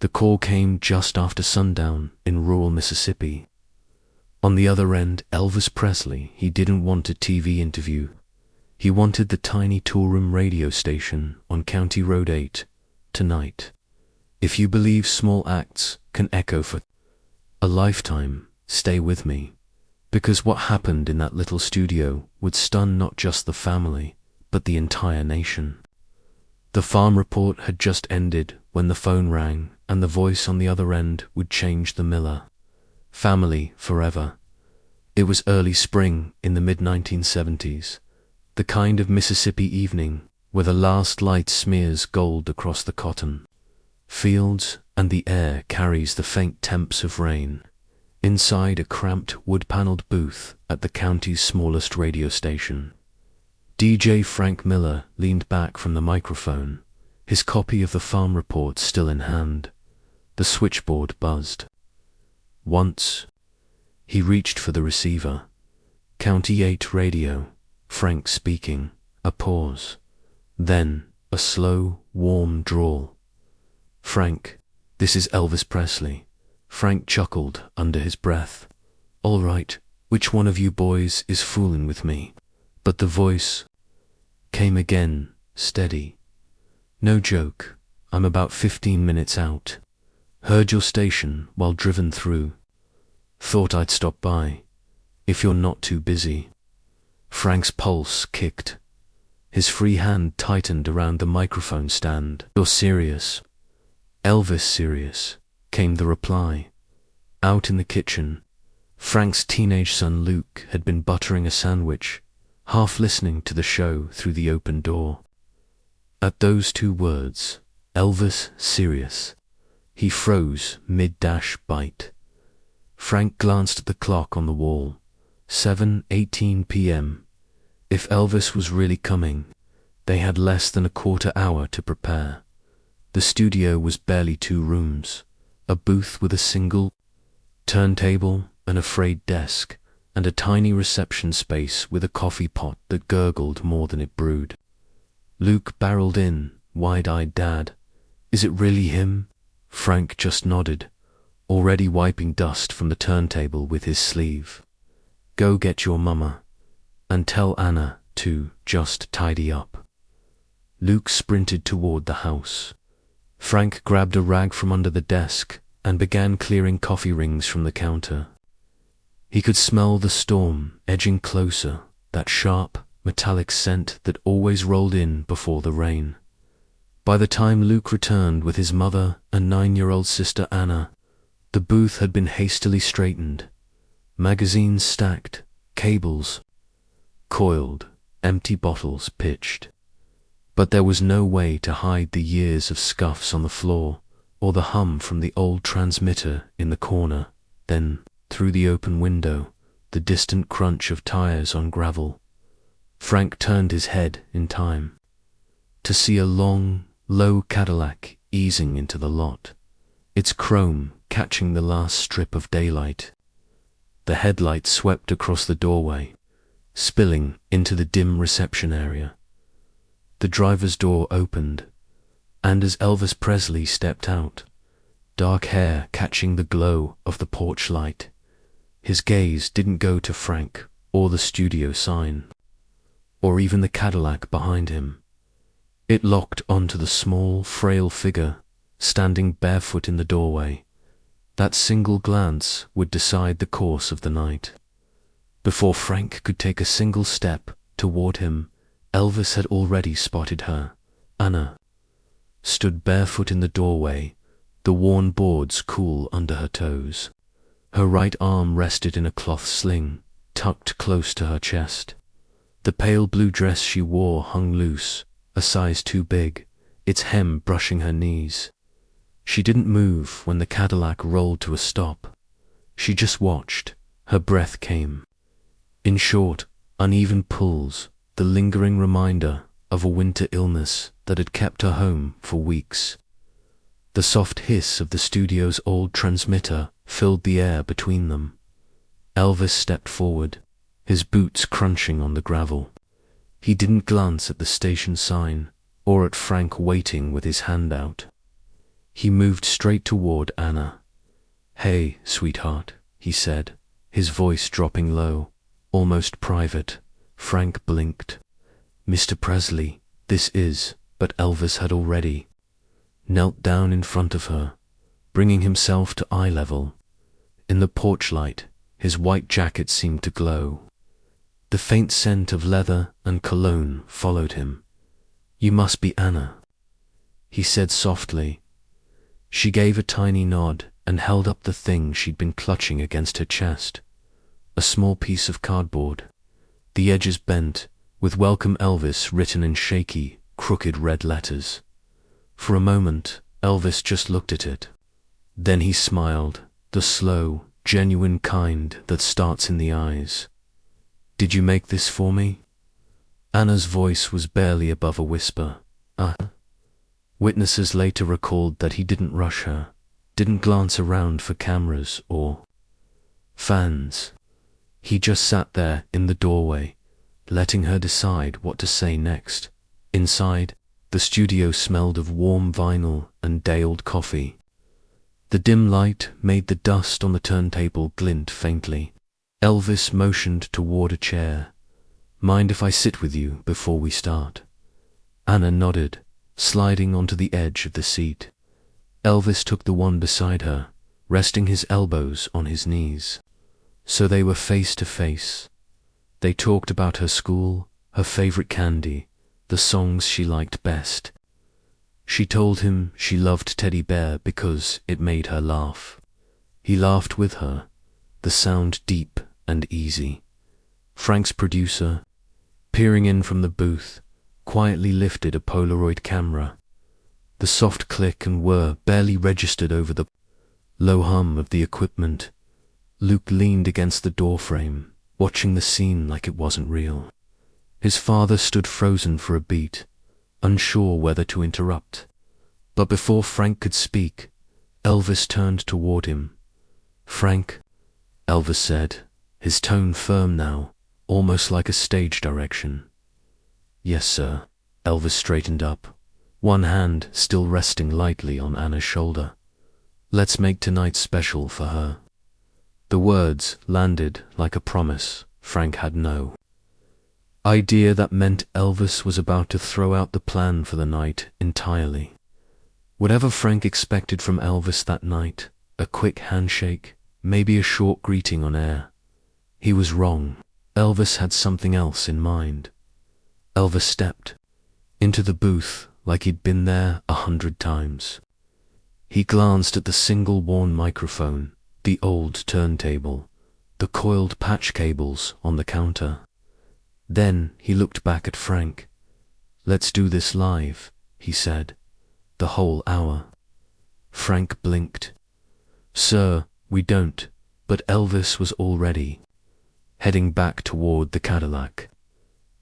The call came just after sundown in rural Mississippi. On the other end, Elvis Presley. He didn't want a TV interview. He wanted the tiny toolroom radio station on County Road 8 tonight. If you believe small acts can echo for a lifetime, stay with me. Because what happened in that little studio would stun not just the family, but the entire nation. The farm report had just ended when the phone rang, and the voice on the other end would change the Miller family forever. It was early spring in the mid-1970s, the kind of Mississippi evening where the last light smears gold across the cotton fields and the air carries the faint temps of rain. Inside a cramped wood-paneled booth at the county's smallest radio station, DJ Frank Miller leaned back from the microphone, his copy of the farm report still in hand. The switchboard buzzed. Once, he reached for the receiver. County 8 radio, Frank speaking. A pause. Then, a slow, warm drawl. "Frank, this is Elvis Presley." Frank chuckled under his breath. "All right, which one of you boys is fooling with me?" But the voice came again, steady. "No joke, I'm about 15 minutes out. Heard your station while driven through. Thought I'd stop by, if you're not too busy." Frank's pulse kicked. His free hand tightened around the microphone stand. "You're serious?" "Elvis serious," came the reply. Out in the kitchen, Frank's teenage son Luke had been buttering a sandwich, half listening to the show through the open door. At those two words, "Elvis serious," he froze mid-dash bite. Frank glanced at the clock on the wall. 7:18 p.m. If Elvis was really coming, they had less than a quarter hour to prepare. The studio was barely 2 rooms, a booth with a single turntable, an frayed desk, and a tiny reception space with a coffee pot that gurgled more than it brewed. Luke barreled in, wide-eyed. "Dad, is it really him?" Frank just nodded, already wiping dust from the turntable with his sleeve. "Go get your mama, and tell Anna to just tidy up." Luke sprinted toward the house. Frank grabbed a rag from under the desk and began clearing coffee rings from the counter. He could smell the storm edging closer, that sharp, metallic scent that always rolled in before the rain. By the time Luke returned with his mother and 9-year-old sister Anna, the booth had been hastily straightened, magazines stacked, cables coiled, empty bottles pitched. But there was no way to hide the years of scuffs on the floor or the hum from the old transmitter in the corner. Then, through the open window, the distant crunch of tires on gravel. Frank turned his head in time to see a long, low Cadillac easing into the lot, its chrome catching the last strip of daylight. The headlight swept across the doorway, spilling into the dim reception area. The driver's door opened, and as Elvis Presley stepped out, dark hair catching the glow of the porch light, his gaze didn't go to Frank or the studio sign, or even the Cadillac behind him. It locked onto the small, frail figure standing barefoot in the doorway. That single glance would decide the course of the night. Before Frank could take a single step toward him, Elvis had already spotted her. Anna stood barefoot in the doorway, the worn boards cool under her toes. Her right arm rested in a cloth sling, tucked close to her chest. The pale blue dress she wore hung loose, a size too big, its hem brushing her knees. She didn't move when the Cadillac rolled to a stop. She just watched. Her breath came in short, uneven pulls, the lingering reminder of a winter illness that had kept her home for weeks. The soft hiss of the studio's old transmitter filled the air between them. Elvis stepped forward, his boots crunching on the gravel. He didn't glance at the station sign or at Frank waiting with his hand out. He moved straight toward Anna. "Hey, sweetheart," he said, his voice dropping low, almost private. Frank blinked. "Mr. Presley, this is..." But Elvis had already knelt down in front of her, bringing himself to eye level. In the porch light, his white jacket seemed to glow. The faint scent of leather and cologne followed him. "You must be Anna," he said softly. She gave a tiny nod and held up the thing she'd been clutching against her chest. A small piece of cardboard, the edges bent, with "Welcome Elvis" written in shaky, crooked red letters. For a moment, Elvis just looked at it. Then he smiled, the slow, genuine kind that starts in the eyes. "Did you make this for me?" Anna's voice was barely above a whisper. Witnesses later recalled that he didn't rush her, didn't glance around for cameras or fans. He just sat there in the doorway, letting her decide what to say next. Inside, the studio smelled of warm vinyl and day-old coffee. The dim light made the dust on the turntable glint faintly. Elvis motioned toward a chair. "Mind if I sit with you before we start?" Anna nodded, sliding onto the edge of the seat. Elvis took the one beside her, resting his elbows on his knees. So they were face to face. They talked about her school, her favorite candy, the songs she liked best. She told him she loved Teddy Bear because it made her laugh. He laughed with her, the sound deep and easy. Frank's producer, peering in from the booth, quietly lifted a Polaroid camera. The soft click and whir barely registered over the low hum of the equipment. Luke leaned against the doorframe, watching the scene like it wasn't real. His father stood frozen for a beat, unsure whether to interrupt. But before Frank could speak, Elvis turned toward him. "Frank," Elvis said, his tone firm now, almost like a stage direction. "Yes, sir." Elvis straightened up, one hand still resting lightly on Anna's shoulder. "Let's make tonight special for her." The words landed like a promise. Frank had no idea that meant Elvis was about to throw out the plan for the night entirely. Whatever Frank expected from Elvis that night, a quick handshake, maybe a short greeting on air, he was wrong. Elvis had something else in mind. Elvis stepped into the booth like he'd been there 100 times. He glanced at the single worn microphone, the old turntable, the coiled patch cables on the counter. Then he looked back at Frank. "Let's do this live," he said. "The whole hour." Frank blinked. "Sir, we don't," but Elvis was already heading back toward the Cadillac.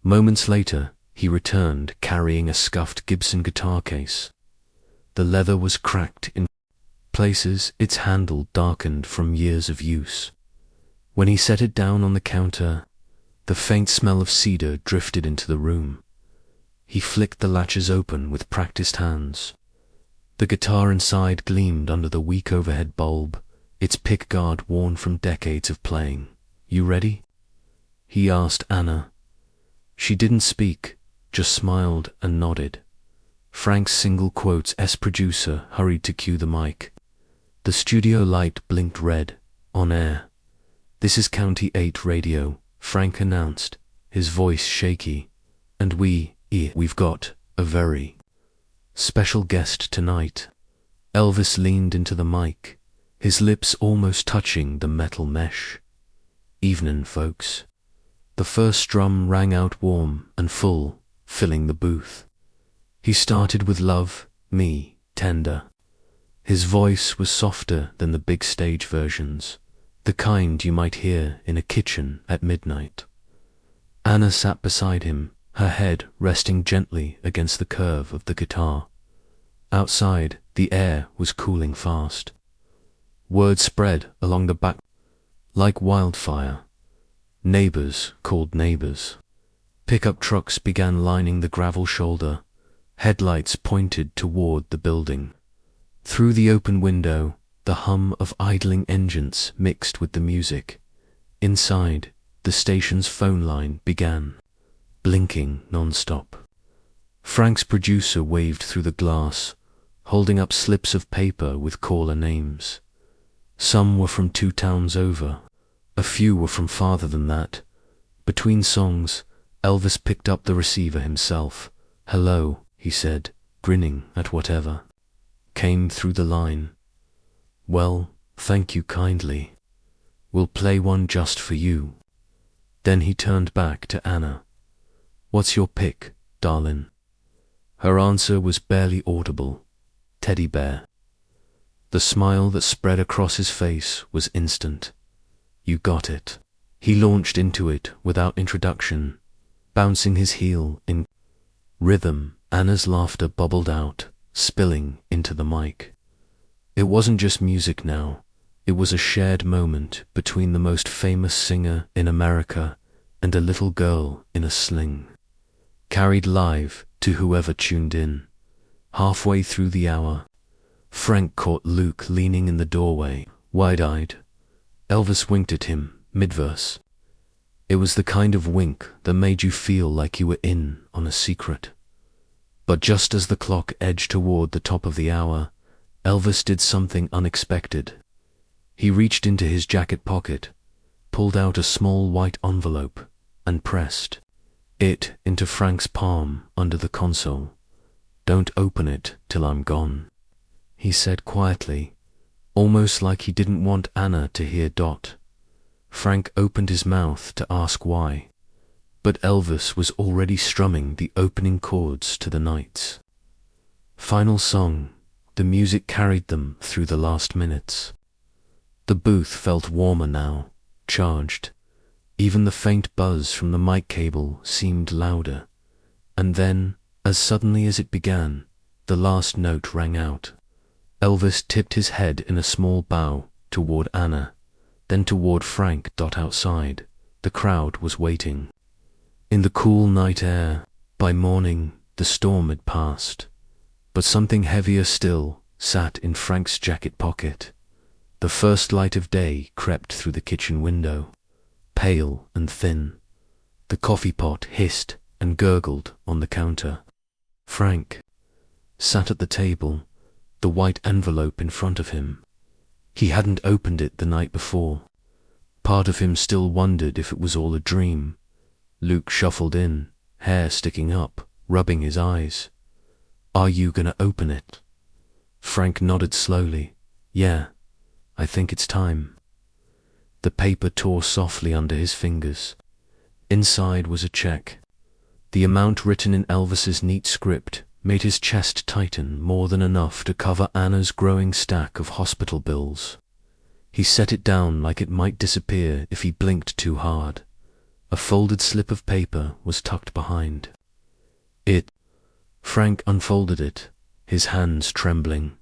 Moments later, he returned carrying a scuffed Gibson guitar case. The leather was cracked in places, its handle darkened from years of use. When he set it down on the counter, the faint smell of cedar drifted into the room. He flicked the latches open with practiced hands. The guitar inside gleamed under the weak overhead bulb, its pickguard worn from decades of playing. "You ready?" he asked Anna. She didn't speak, just smiled and nodded. Frank's single quotes producer hurried to cue the mic. The studio light blinked red, on air. "This is County 8 Radio," Frank announced, his voice shaky. "And we've got a very special guest tonight." Elvis leaned into the mic, his lips almost touching the metal mesh. "Evenin', folks." The first drum rang out warm and full, filling the booth. He started with "Love Me Tender." His voice was softer than the big stage versions, the kind you might hear in a kitchen at midnight. Anna sat beside him, her head resting gently against the curve of the guitar. Outside, the air was cooling fast. Word spread along the back like wildfire. Neighbors called neighbors. Pickup trucks began lining the gravel shoulder. Headlights pointed toward the building. Through the open window, the hum of idling engines mixed with the music. Inside, the station's phone line began, blinking non-stop. Frank's producer waved through the glass, holding up slips of paper with caller names. Some were from 2 towns over. A few were from farther than that. Between songs, Elvis picked up the receiver himself. "Hello," he said, grinning at whatever came through the line. "Well, thank you kindly. We'll play one just for you." Then he turned back to Anna. "What's your pick, darling?" Her answer was barely audible. "Teddy bear." The smile that spread across his face was instant. "You got it." He launched into it without introduction, bouncing his heel in rhythm. Anna's laughter bubbled out, spilling into the mic. It wasn't just music now. It was a shared moment between the most famous singer in America and a little girl in a sling, carried live to whoever tuned in. Halfway through the hour, Frank caught Luke leaning in the doorway, wide-eyed. Elvis winked at him, mid-verse. It was the kind of wink that made you feel like you were in on a secret. But just as the clock edged toward the top of the hour, Elvis did something unexpected. He reached into his jacket pocket, pulled out a small white envelope, and pressed it into Frank's palm under the console. "Don't open it till I'm gone," he said quietly, almost like he didn't want Anna to hear. Frank opened his mouth to ask why, but Elvis was already strumming the opening chords to the night's final song. The music carried them through the last minutes. The booth felt warmer now, charged. Even the faint buzz from the mic cable seemed louder. And then, as suddenly as it began, the last note rang out. Elvis tipped his head in a small bow toward Anna, then toward Frank. Outside, the crowd was waiting. In the cool night air, by morning, the storm had passed. But something heavier still sat in Frank's jacket pocket. The first light of day crept through the kitchen window, pale and thin. The coffee pot hissed and gurgled on the counter. Frank sat at the table, the white envelope in front of him. He hadn't opened it the night before. Part of him still wondered if it was all a dream. Luke shuffled in, hair sticking up, rubbing his eyes. "Are you gonna open it?" Frank nodded slowly. "Yeah, I think it's time." The paper tore softly under his fingers. Inside was a check. The amount written in Elvis's neat script made his chest tighten more than enough to cover Anna's growing stack of hospital bills. He set it down like it might disappear if he blinked too hard. A folded slip of paper was tucked behind it. Frank unfolded it, his hands trembling.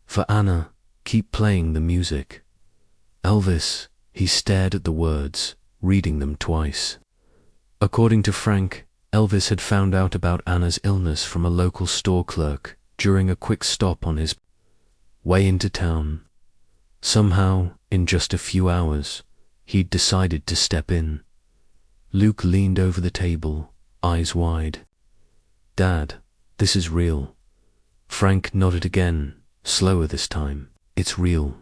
"For Anna, keep playing the music." "Elvis," he stared at the words, reading them twice. According to Frank, Elvis had found out about Anna's illness from a local store clerk during a quick stop on his way into town. Somehow, in just a few hours, he'd decided to step in. Luke leaned over the table, eyes wide. "Dad, this is real." Frank nodded again, slower this time. "It's real."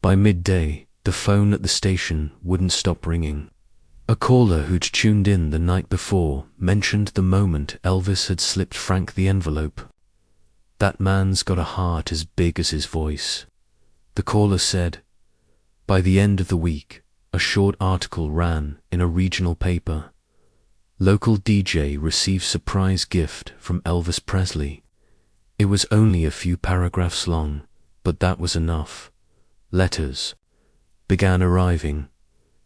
By midday, the phone at the station wouldn't stop ringing. A caller who'd tuned in the night before mentioned the moment Elvis had slipped Frank the envelope. "That man's got a heart as big as his voice," the caller said. By the end of the week, a short article ran in a regional paper. Local DJ receives surprise gift from Elvis Presley. It was only a few paragraphs long, but that was enough. Letters began arriving,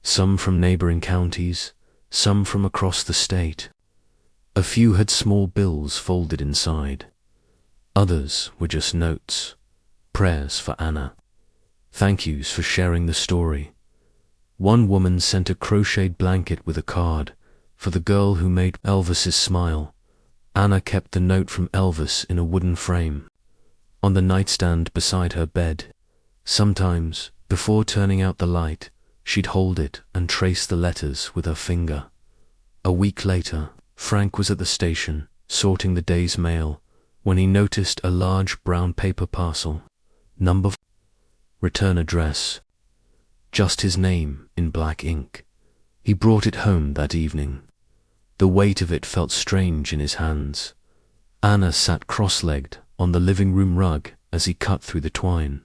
some from neighboring counties, some from across the state. A few had small bills folded inside. Others were just notes, prayers for Anna, thank yous for sharing the story. One woman sent a crocheted blanket with a card for the girl who made Elvis's smile. Anna kept the note from Elvis in a wooden frame. on the nightstand beside her bed. Sometimes, before turning out the light, she'd hold it and trace the letters with her finger. A week later, Frank was at the station, sorting the day's mail, when he noticed a large brown paper parcel. Number 4. Return address. Just his name in black ink. He brought it home that evening. The weight of it felt strange in his hands. Anna sat cross-legged on the living room rug as he cut through the twine.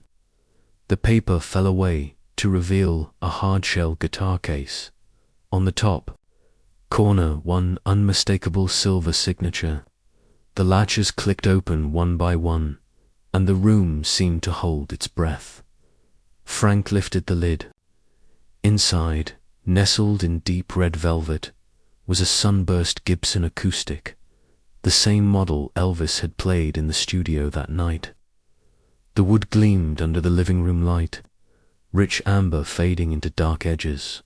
The paper fell away to reveal a hard-shell guitar case. On the top corner, one unmistakable silver signature. The latches clicked open one by one, and the room seemed to hold its breath. Frank lifted the lid. Inside, nestled in deep red velvet, was a sunburst Gibson acoustic, the same model Elvis had played in the studio that night. The wood gleamed under the living room light, rich amber fading into dark edges.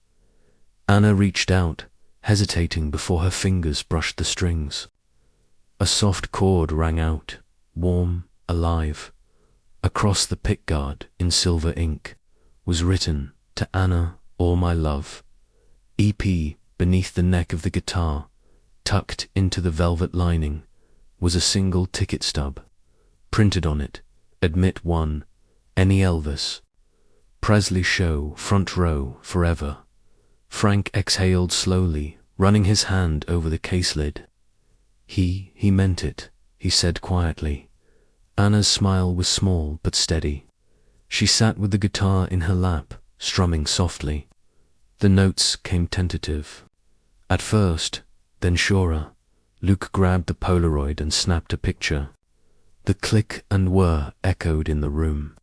Anna reached out, hesitating before her fingers brushed the strings. A soft chord rang out, warm, alive. Across the pickguard, in silver ink, was written, "To Anna, all my love." EP beneath the neck of the guitar, tucked into the velvet lining, was a single ticket stub. Printed on it, "Admit 1, any Elvis. Presley show, front row, forever." Frank exhaled slowly, running his hand over the case lid. He meant it, he said quietly. Anna's smile was small but steady. She sat with the guitar in her lap, strumming softly. The notes came tentative. At first, then surer. Luke grabbed the Polaroid and snapped a picture. The click and whir echoed in the room,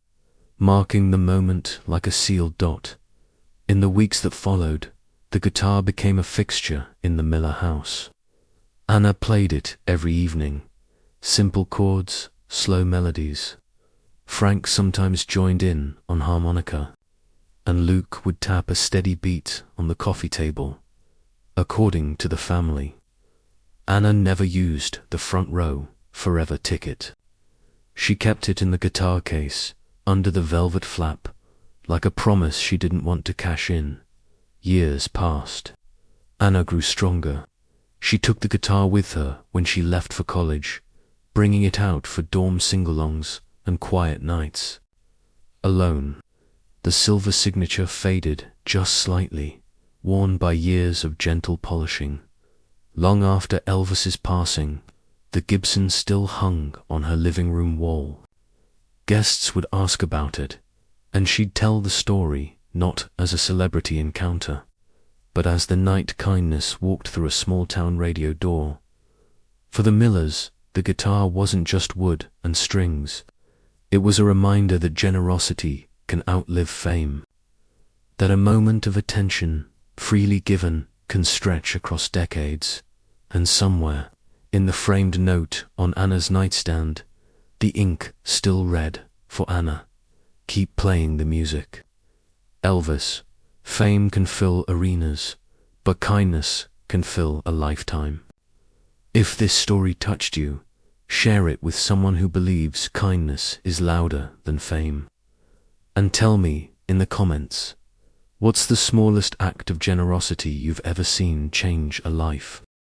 marking the moment like a sealed dot. In the weeks that followed, the guitar became a fixture in the Miller house. Anna played it every evening. Simple chords, slow melodies. Frank sometimes joined in on harmonica, and Luke would tap a steady beat on the coffee table. According to the family, Anna never used the front row forever ticket. She kept it in the guitar case, under the velvet flap, like a promise she didn't want to cash in. Years passed. Anna grew stronger. She took the guitar with her when she left for college, bringing it out for dorm sing-alongs and quiet nights. Alone, the silver signature faded just slightly, worn by years of gentle polishing. Long after Elvis's passing, the Gibson still hung on her living room wall. Guests would ask about it, and she'd tell the story not as a celebrity encounter, but as the night kindness walked through a small-town radio door. For the Millers, the guitar wasn't just wood and strings. It was a reminder that generosity can outlive fame, that a moment of attention, freely given, can stretch across decades. And somewhere, in the framed note on Anna's nightstand, the ink still read, "For Anna, keep playing the music." Elvis, fame can fill arenas, but kindness can fill a lifetime. If this story touched you, share it with someone who believes kindness is louder than fame. And tell me in the comments, what's the smallest act of generosity you've ever seen change a life?